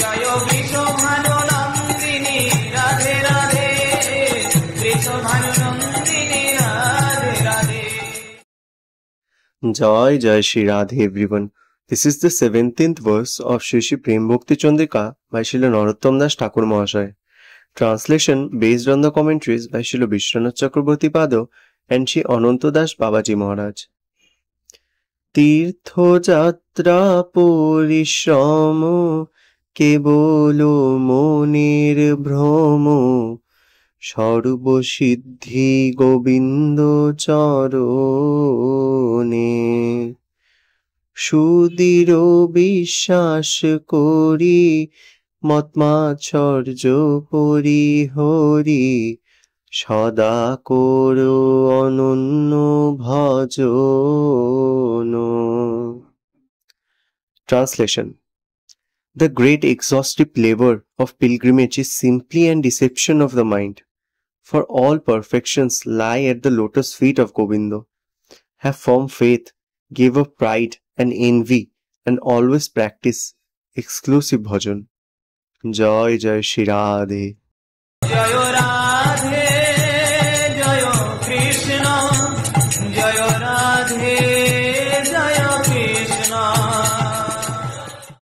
Joy Vrishabhanu Nandini Radhe Radhe, Vrishabhanu Nandini Radhe Radhe. Joy Jai Shri Radhe everyone. This is the 17th verse of Shri Shri Prem Bhakti Chandrika by Srila Narottam Das Thakur Mahasaya. Translation based on the commentaries by Srila Vishwanath Chakraborty Pado and Shri Ananta Das Babaji Maharaj. Tirtho jatra porishram kebolo monir bhromo সর্বসিদ্ধি Govinda চরণে, সুদৃঢ় বিশ্বাস করি মৎমাচ্ছর্য পরিহরি, সদা করো অনন্য ভজন। Translation. The great exhaustive labor of pilgrimage is simply an deception of the mind. For all perfections lie at the lotus feet of Govinda. Have firm faith, give up pride and envy, and always practice exclusive bhajan. Jai Jai Shri Radhe.